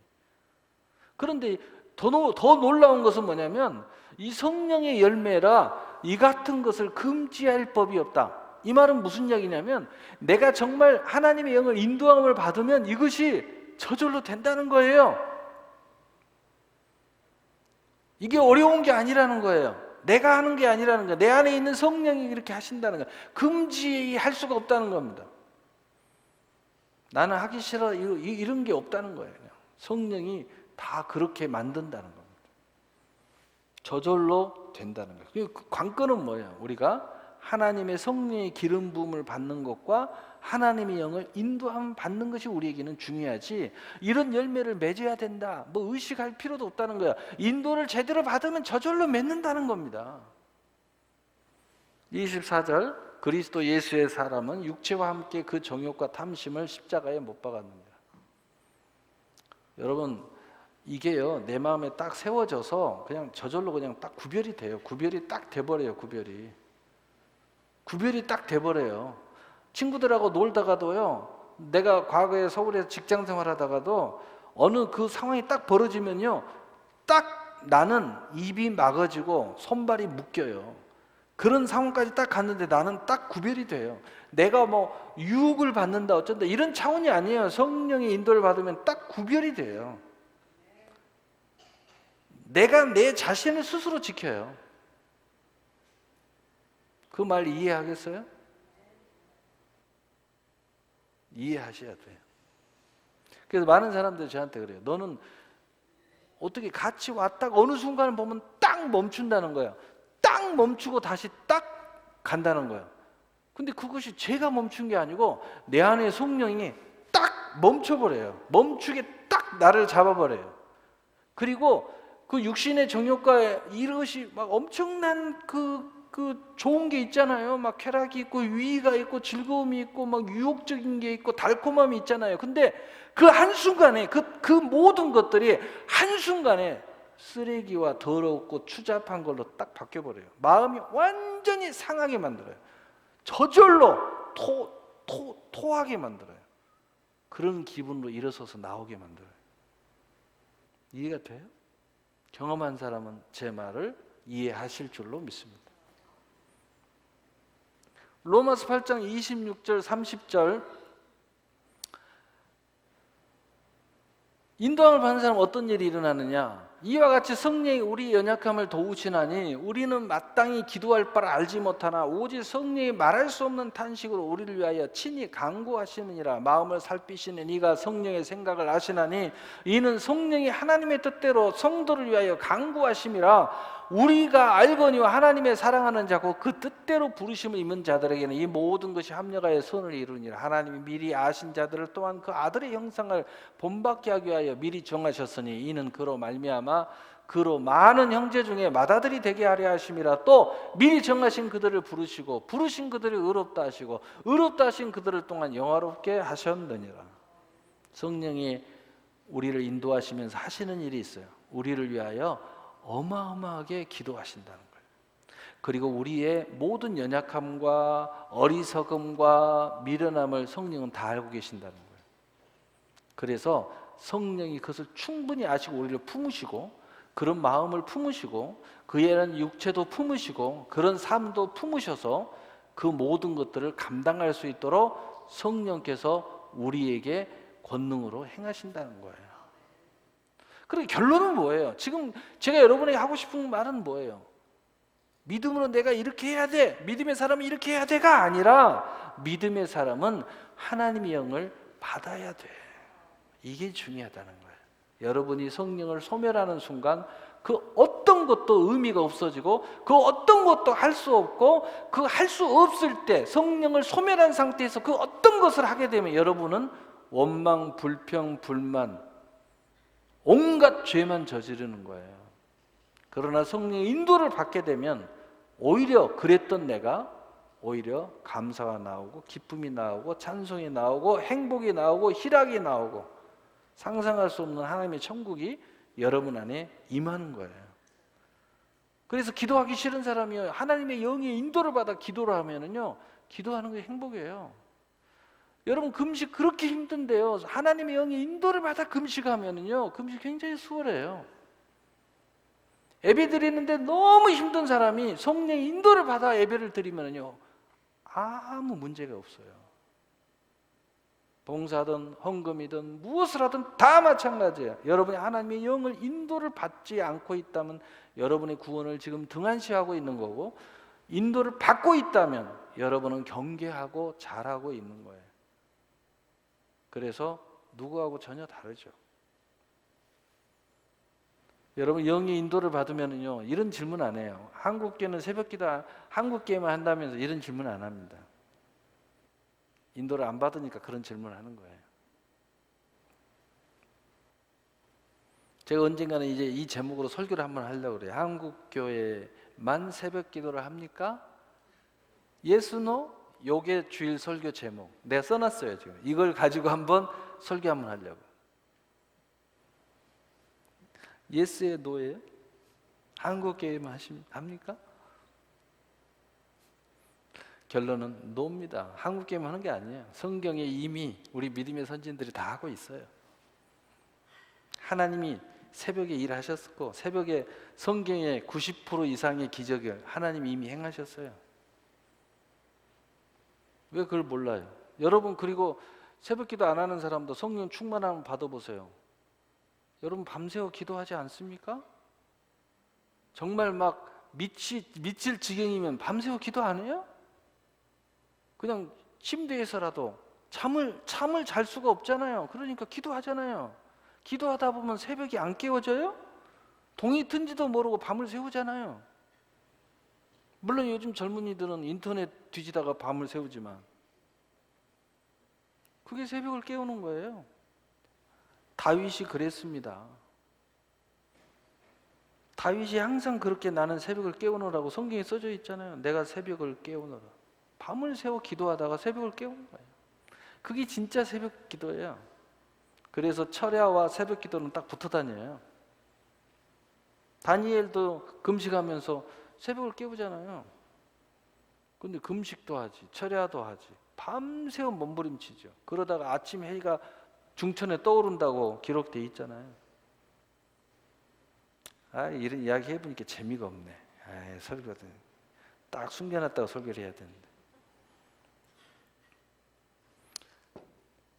그런데 더 놀라운 것은 뭐냐면 이 성령의 열매라 이 같은 것을 금지할 법이 없다. 이 말은 무슨 이야기냐면 내가 정말 하나님의 영을 인도함을 받으면 이것이 저절로 된다는 거예요. 이게 어려운 게 아니라는 거예요. 내가 하는 게 아니라는 거예요. 내 안에 있는 성령이 그렇게 하신다는 거예요. 금지할 수가 없다는 겁니다. 나는 하기 싫어 이런 게 없다는 거예요. 성령이 다 그렇게 만든다는 겁니다. 저절로 된다는 거예요. 그 관건은 뭐예요? 우리가 하나님의 성령의 기름 부음을 받는 것과 하나님의 영을 인도함 받는 것이 우리에게는 중요하지, 이런 열매를 맺어야 된다 뭐 의식할 필요도 없다는 거야. 인도를 제대로 받으면 저절로 맺는다는 겁니다. 24절 그리스도 예수의 사람은 육체와 함께 그 정욕과 탐심을 십자가에 못 박았느니라. 여러분, 이게요 내 마음에 딱 세워져서 그냥 저절로 그냥 딱 구별이 돼요. 구별이 딱 돼버려요. 구별이 딱 돼버려요. 친구들하고 놀다가도요, 내가 과거에 서울에서 직장 생활하다가도 어느 그 상황이 딱 벌어지면요, 딱 나는 입이 막아지고 손발이 묶여요. 그런 상황까지 딱 갔는데 나는 딱 구별이 돼요. 내가 뭐 유혹을 받는다 어쩐다 이런 차원이 아니에요. 성령의 인도를 받으면 딱 구별이 돼요. 내가 내 자신을 스스로 지켜요. 그 말 이해하겠어요? 이해하셔야 돼요. 그래서 많은 사람들이 저한테 그래요. 너는 어떻게 같이 왔다가 어느 순간을 보면 딱 멈춘다는 거예요. 딱 멈추고 다시 딱 간다는 거예요. 근데 그것이 제가 멈춘 게 아니고 내 안에 성령이 딱 멈춰버려요. 멈추게 딱 나를 잡아버려요. 그리고 그 육신의 정욕과 이것이 막 엄청난 그 좋은 게 있잖아요. 막 쾌락이 있고 유의가 있고 즐거움이 있고 막 유혹적인 게 있고 달콤함이 있잖아요. 근데 그 한순간에 그 모든 것들이 한순간에 쓰레기와 더럽고 추잡한 걸로 딱 바뀌어버려요. 마음이 완전히 상하게 만들어요. 저절로 토하게 만들어요. 그런 기분으로 일어서서 나오게 만들어요. 이해가 돼요? 경험한 사람은 제 말을 이해하실 줄로 믿습니다. 로마서 8장 26절 30절 인도함을 받는 사람은 어떤 일이 일어나느냐? 이와 같이 성령이 우리 연약함을 도우시나니 우리는 마땅히 기도할 바를 알지 못하나 오직 성령이 말할 수 없는 탄식으로 우리를 위하여 친히 간구하시느니라. 마음을 살피시는 이가 성령의 생각을 아시나니 이는 성령이 하나님의 뜻대로 성도를 위하여 간구하심이라. 우리가 알거니와 하나님의 사랑하는 자고 그 뜻대로 부르심을 입은 자들에게는 이 모든 것이 합력하여 선을 이루니라. 하나님이 미리 아신 자들을 또한 그 아들의 형상을 본받게 하기 위하여 미리 정하셨으니 이는 그로 말미암아 그로 많은 형제 중에 맏아들이 되게 하려 하심이라. 또 미리 정하신 그들을 부르시고 부르신 그들을 의롭다 하시고 의롭다 하신 그들을 또한 영화롭게 하셨느니라. 성령이 우리를 인도하시면서 하시는 일이 있어요. 우리를 위하여 어마어마하게 기도하신다는 거예요. 그리고 우리의 모든 연약함과 어리석음과 미련함을 성령은 다 알고 계신다는 거예요. 그래서 성령이 그것을 충분히 아시고 우리를 품으시고, 그런 마음을 품으시고, 그에 대한 육체도 품으시고, 그런 삶도 품으셔서 그 모든 것들을 감당할 수 있도록 성령께서 우리에게 권능으로 행하신다는 거예요. 그리고 결론은 뭐예요? 지금 제가 여러분에게 하고 싶은 말은 뭐예요? 믿음으로 내가 이렇게 해야 돼, 믿음의 사람은 이렇게 해야 돼가 아니라, 믿음의 사람은 하나님의 영을 받아야 돼. 이게 중요하다는 거예요. 여러분이 성령을 소멸하는 순간 그 어떤 것도 의미가 없어지고, 그 어떤 것도 할 수 없고, 그 할 수 없을 때 성령을 소멸한 상태에서 그 어떤 것을 하게 되면 여러분은 원망, 불평, 불만, 온갖 죄만 저지르는 거예요. 그러나 성령의 인도를 받게 되면 오히려 그랬던 내가 오히려 감사가 나오고, 기쁨이 나오고, 찬송이 나오고, 행복이 나오고, 희락이 나오고, 상상할 수 없는 하나님의 천국이 여러분 안에 임하는 거예요. 그래서 기도하기 싫은 사람이요, 하나님의 영의 인도를 받아 기도를 하면은요, 기도하는 게 행복이에요. 여러분, 금식 그렇게 힘든데요, 하나님의 영의 인도를 받아 금식하면은요, 금식 굉장히 수월해요. 예배 드리는데 너무 힘든 사람이 성령의 인도를 받아 예배를 드리면은요, 아무 문제가 없어요. 봉사든 헌금이든 무엇을 하든 다 마찬가지예요. 여러분이 하나님의 영을 인도를 받지 않고 있다면 여러분의 구원을 지금 등한시하고 있는 거고, 인도를 받고 있다면 여러분은 경계하고 잘하고 있는 거예요. 그래서 누구하고 전혀 다르죠. 여러분, 영의 인도를 받으면요, 이런 질문 안 해요. 한국교회는 새벽기도 한국교회만 한다면서 이런 질문 안 합니다. 인도를 안 받으니까 그런 질문을 하는 거예요. 제가 언젠가는 이제 이 제목으로 설교를 한번 하려고 그래요. 한국교회만 새벽기도를 합니까? Yes, no? 요게 주일 설교 제목. 내가 써놨어요 지금. 이걸 가지고 한번 설교 한번 하려고. Yes에 no예요? 한국교회만 합니까? 결론은 no입니다. 한국교회만 하는 게 아니에요. 성경에 이미 우리 믿음의 선진들이 다 하고 있어요. 하나님이 새벽에 일하셨고, 새벽에 성경의 90% 이상의 기적을 하나님이 이미 행하셨어요. 왜 그걸 몰라요? 여러분, 그리고 새벽기도 안 하는 사람도 성령 충만함을 받아보세요. 여러분, 밤새워 기도하지 않습니까? 정말 막 미칠 지경이면 밤새워 기도 안 해요? 그냥 침대에서라도 잠을 잘 수가 없잖아요. 그러니까 기도하잖아요. 기도하다 보면 새벽이 안 깨워져요? 동이 튼지도 모르고 밤을 새우잖아요. 물론 요즘 젊은이들은 인터넷 뒤지다가 밤을 새우지만 그게 새벽을 깨우는 거예요. 다윗이 그랬습니다. 다윗이 항상 그렇게 나는 새벽을 깨우느라고 성경에 써져 있잖아요. 내가 새벽을 깨우느라. 밤을 새워 기도하다가 새벽을 깨우는 거예요. 그게 진짜 새벽 기도예요. 그래서 철야와 새벽 기도는 딱 붙어 다녀요. 다니엘도 금식하면서 새벽을 깨우잖아요. 근데 금식도 하지, 철야도 하지, 밤새워 몸부림치죠. 그러다가 아침 해가 중천에 떠오른다고 기록되어 있잖아요. 이런 이야기 해보니까 재미가 없네. 설교도 딱 숨겨놨다고 설교를 해야 되는데.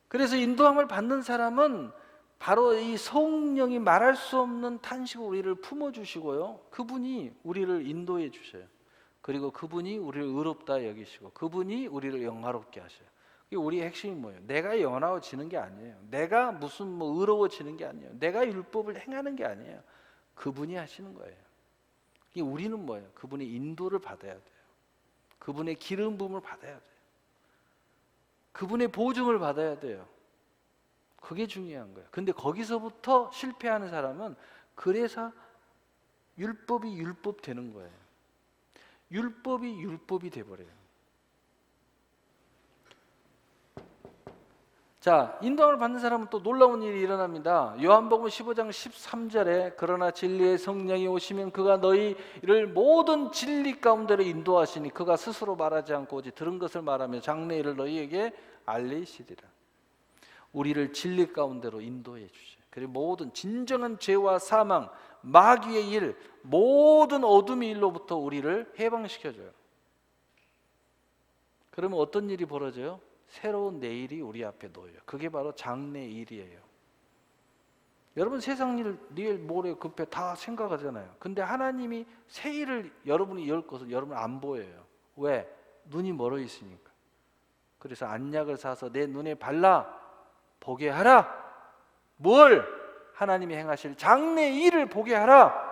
그래서 인도함을 받는 사람은 바로 이 성령이 말할 수 없는 탄식으로 우리를 품어주시고요, 그분이 우리를 인도해 주셔요. 그리고 그분이 우리를 의롭다 여기시고, 그분이 우리를 영화롭게 하셔요. 우리의 핵심이 뭐예요? 내가 영화로워지는 게 아니에요. 내가 무슨 의로워지는 게 아니에요. 내가 율법을 행하는 게 아니에요. 그분이 하시는 거예요. 우리는 뭐예요? 그분의 인도를 받아야 돼요. 그분의 기름 부음을 받아야 돼요. 그분의 보증을 받아야 돼요. 그게 중요한 거예요. 근데 거기서부터 실패하는 사람은 그래서 율법이 율법 되는 거예요. 율법이 율법이 돼버려요. 자, 인도함을 받는 사람은 또 놀라운 일이 일어납니다. 요한복음 15장 13절에 그러나 진리의 성령이 오시면 그가 너희를 모든 진리 가운데로 인도하시니 그가 스스로 말하지 않고 오직 들은 것을 말하며 장래일을 너희에게 알리시리라. 우리를 진리 가운데로 인도해 주셔요. 그리고 모든 진정한 죄와 사망, 마귀의 일, 모든 어둠의 일로부터 우리를 해방시켜줘요. 그러면 어떤 일이 벌어져요? 새로운 내일이 우리 앞에 놓여요. 그게 바로 장래일이에요. 여러분 세상 일, 내일, 모레, 급해 다 생각하잖아요. 근데 하나님이 새 일을 여러분이 열 것은 여러분 안 보여요. 왜? 눈이 멀어 있으니까. 그래서 안약을 사서 내 눈에 발라 보게 하라. 뭘? 하나님이 행하실 장래일을 보게 하라.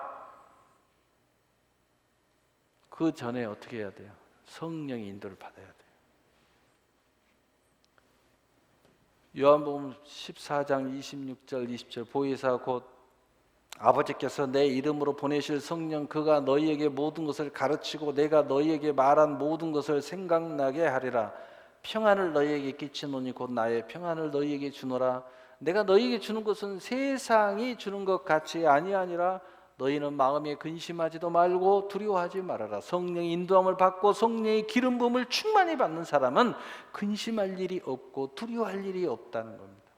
그 전에 어떻게 해야 돼요? 성령의 인도를 받아야 돼요. 요한복음 14장 26절 20절 보혜사 곧 아버지께서 내 이름으로 보내실 성령 그가 너희에게 모든 것을 가르치고 내가 너희에게 말한 모든 것을 생각나게 하리라. 평안을 너희에게 끼치노니 곧 나의 평안을 너희에게 주노라. 내가 너희에게 주는 것은 세상이 주는 것 같이 아니하니라. 너희는 마음에 근심하지도 말고 두려워하지 말아라. 성령의 인도함을 받고 성령의 기름 부음을 충만히 받는 사람은 근심할 일이 없고 두려워할 일이 없다는 겁니다.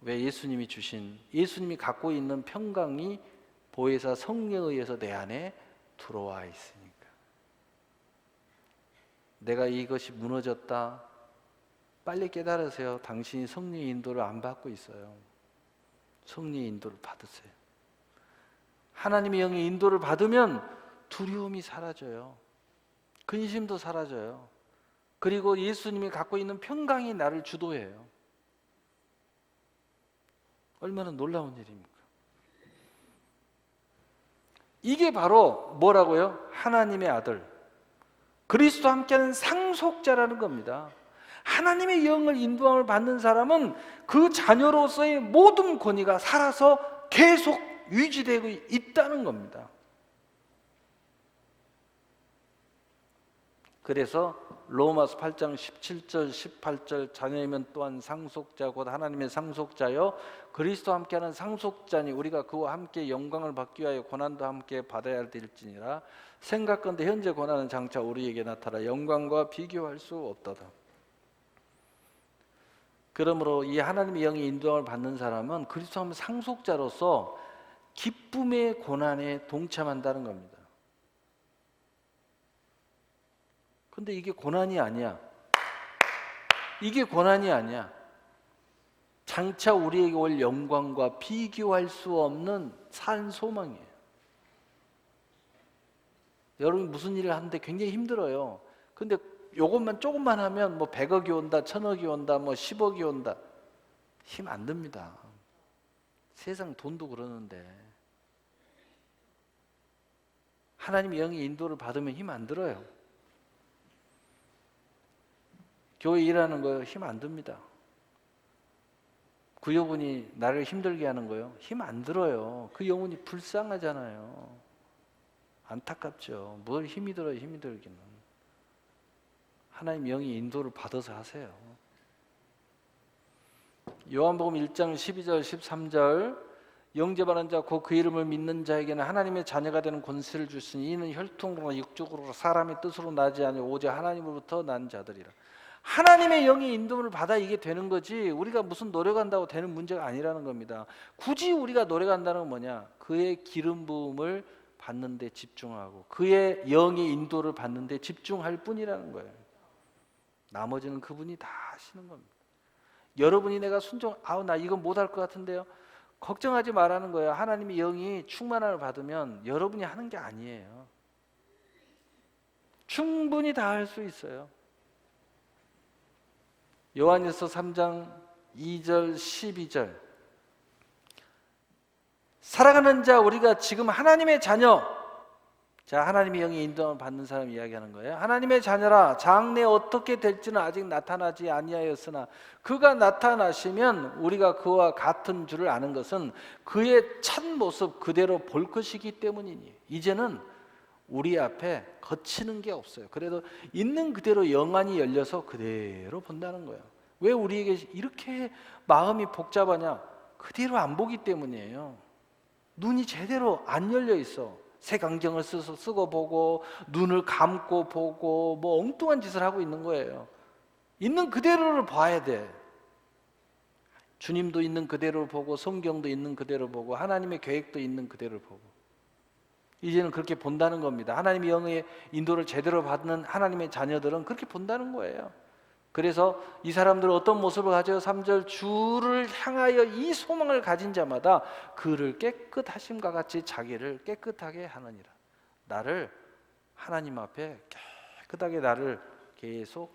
왜? 예수님이 갖고 있는 평강이 보혜사 성령에 의해서 내 안에 들어와 있으니까. 내가 이것이 무너졌다. 빨리 깨달으세요. 당신이 성령의 인도를 안 받고 있어요. 성령의 인도를 받으세요. 하나님의 영의 인도를 받으면 두려움이 사라져요. 근심도 사라져요. 그리고 예수님이 갖고 있는 평강이 나를 주도해요. 얼마나 놀라운 일입니까? 이게 바로 뭐라고요? 하나님의 아들, 그리스도와 함께하는 상속자라는 겁니다. 하나님의 영을 인도함을 받는 사람은 그 자녀로서의 모든 권위가 살아서 계속 유지되고 있다는 겁니다. 그래서 로마서 8장 17절 18절 자녀이면 또한 상속자 곧 하나님의 상속자요 그리스도와 함께하는 상속자니 우리가 그와 함께 영광을 받기 위하여 고난도 함께 받아야 될지니라. 생각건대 현재 고난은 장차 우리에게 나타나 영광과 비교할 수 없도다. 그러므로 이 하나님의 영의 인도함을 받는 사람은 그리스도와 함께 상속자로서 기쁨의 고난에 동참한다는 겁니다. 근데 이게 고난이 아니야. 이게 고난이 아니야. 장차 우리에게 올 영광과 비교할 수 없는 산 소망이에요. 여러분이 무슨 일을 하는데 굉장히 힘들어요. 근데 요것만 조금만 하면 뭐 100억이 온다, 1000억이 온다, 뭐 10억이 온다. 힘 안 듭니다. 세상 돈도 그러는데. 하나님의 영의 인도를 받으면 힘 안 들어요. 교회 일하는 거요, 힘 안 듭니다. 그 여분이 나를 힘들게 하는 거요, 힘 안 들어요. 그 영혼이 불쌍하잖아요. 안타깝죠. 뭘 힘이 들어요, 힘이 들기는. 하나님 영의 인도를 받아서 하세요. 요한복음 1장 12절 13절 영접하는 자 곧 그 이름을 믿는 자에게는 하나님의 자녀가 되는 권세를 주시니 이는 혈통으로나 육적으로나 사람의 뜻으로 나지 아니하 오직 하나님으로부터 난 자들이라. 하나님의 영의 인도를 받아 이게 되는 거지 우리가 무슨 노력한다고 되는 문제가 아니라는 겁니다. 굳이 우리가 노력한다는 건 뭐냐? 그의 기름 부음을 받는 데 집중하고 그의 영의 인도를 받는 데 집중할 뿐이라는 거예요. 나머지는 그분이 다 하시는 겁니다. 여러분이 내가 나 이건 못할 것 같은데요. 걱정하지 말라는 거예요. 하나님의 영이 충만함을 받으면 여러분이 하는 게 아니에요. 충분히 다 할 수 있어요. 요한일서 3장 2절 12절 사랑하는 자 우리가 지금 하나님의 자녀. 자, 하나님의 영의 인도함을 받는 사람 이야기하는 거예요. 하나님의 자녀라. 장래 어떻게 될지는 아직 나타나지 아니하였으나 그가 나타나시면 우리가 그와 같은 줄을 아는 것은 그의 첫 모습 그대로 볼 것이기 때문이니. 이제는 우리 앞에 거치는 게 없어요. 그래도 있는 그대로 영안이 열려서 그대로 본다는 거예요. 왜 우리에게 이렇게 마음이 복잡하냐? 그대로 안 보기 때문이에요. 눈이 제대로 안 열려 있어. 색안경을 쓰고 보고 눈을 감고 보고 뭐 엉뚱한 짓을 하고 있는 거예요. 있는 그대로를 봐야 돼. 주님도 있는 그대로 보고 성경도 있는 그대로 보고 하나님의 계획도 있는 그대로 보고 이제는 그렇게 본다는 겁니다. 하나님의 영의 인도를 제대로 받는 하나님의 자녀들은 그렇게 본다는 거예요. 그래서 이 사람들은 어떤 모습을 가져요? 3절 주를 향하여 이 소망을 가진 자마다 그를 깨끗하심과 같이 자기를 깨끗하게 하느니라. 나를 하나님 앞에 깨끗하게 나를 계속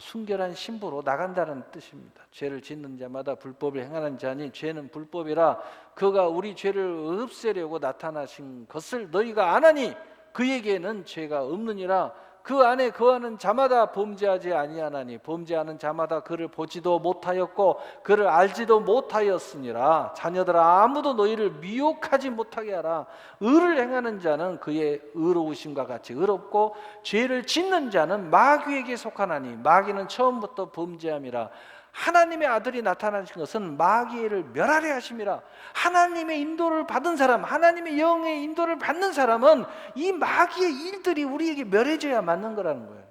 순결한 신부로 나간다는 뜻입니다. 죄를 짓는 자마다 불법을 행하는 자니 죄는 불법이라 그가 우리 죄를 없애려고 나타나신 것을 너희가 아나니 그에게는 죄가 없느니라. 그 안에 거하는 자마다 범죄하지 아니하나니 범죄하는 자마다 그를 보지도 못하였고 그를 알지도 못하였으니라. 자녀들아 아무도 너희를 미혹하지 못하게 하라. 의를 행하는 자는 그의 의로우심과 같이 의롭고 죄를 짓는 자는 마귀에게 속하나니 마귀는 처음부터 범죄함이라. 하나님의 아들이 나타나신 것은 마귀를 멸하려 하심이라. 하나님의 인도를 받은 사람, 하나님의 영의 인도를 받는 사람은 이 마귀의 일들이 우리에게 멸해져야 맞는 거라는 거예요.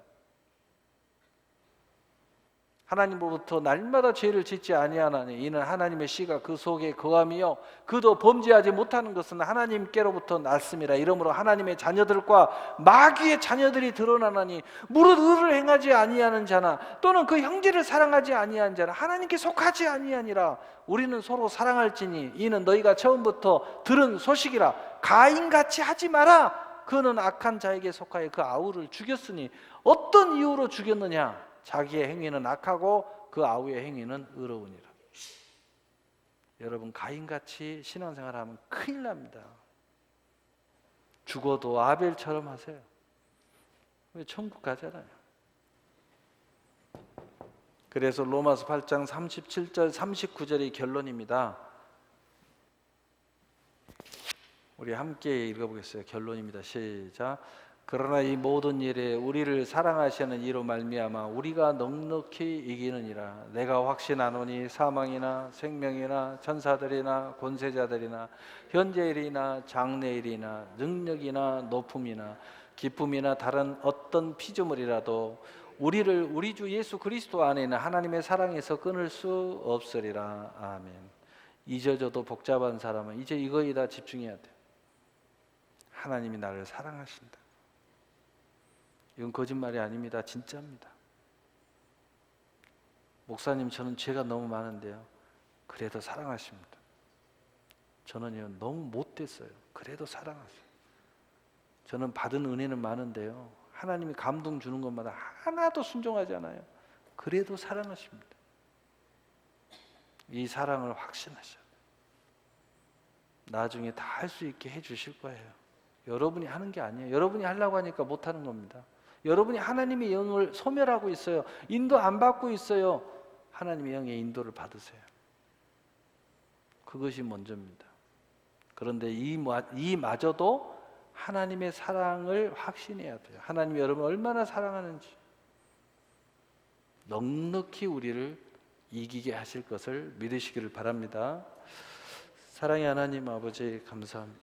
하나님으로부터 날마다 죄를 짓지 아니하나니 이는 하나님의 씨가 그 속에 거함이요 그도 범죄하지 못하는 것은 하나님께로부터 났음이라. 이러므로 하나님의 자녀들과 마귀의 자녀들이 드러나나니 무릇 의를 행하지 아니하는 자나 또는 그 형제를 사랑하지 아니하는 자나 하나님께 속하지 아니하니라. 우리는 서로 사랑할지니 이는 너희가 처음부터 들은 소식이라. 가인같이 하지 마라. 그는 악한 자에게 속하여 그 아우를 죽였으니 어떤 이유로 죽였느냐? 자기의 행위는 악하고 그 아우의 행위는 의로우니라. 여러분 가인같이 신앙생활하면 큰일 납니다. 죽어도 아벨처럼 하세요. 왜 천국 가잖아요. 그래서 로마서 8장 37절 39절이 결론입니다. 우리 함께 읽어보겠어요. 결론입니다. 시작. 그러나 이 모든 일에 우리를 사랑하시는 이로 말미암아 우리가 넉넉히 이기느니라. 내가 확신하노니 사망이나 생명이나 천사들이나 권세자들이나 현재일이나 장래일이나 능력이나 높음이나 기쁨이나 다른 어떤 피조물이라도 우리를 우리 주 예수 그리스도 안에 있는 하나님의 사랑에서 끊을 수 없으리라. 아멘. 잊어져도 복잡한 사람은 이제 이거에 다 집중해야 돼요. 하나님이 나를 사랑하신다. 이건 거짓말이 아닙니다. 진짜입니다. 목사님, 저는 죄가 너무 많은데요. 그래도 사랑하십니다. 저는요, 너무 못됐어요. 그래도 사랑하세요. 저는 받은 은혜는 많은데요. 하나님이 감동 주는 것마다 하나도 순종하지 않아요. 그래도 사랑하십니다. 이 사랑을 확신하셔요. 나중에 다 할 수 있게 해주실 거예요. 여러분이 하는 게 아니에요. 여러분이 하려고 하니까 못하는 겁니다. 여러분이 하나님의 영을 소멸하고 있어요. 인도 안 받고 있어요. 하나님의 영의 인도를 받으세요. 그것이 먼저입니다. 그런데 이마저도 하나님의 사랑을 확신해야 돼요. 하나님이 여러분을 얼마나 사랑하는지, 넉넉히 우리를 이기게 하실 것을 믿으시기를 바랍니다. 사랑의 하나님 아버지 감사합니다.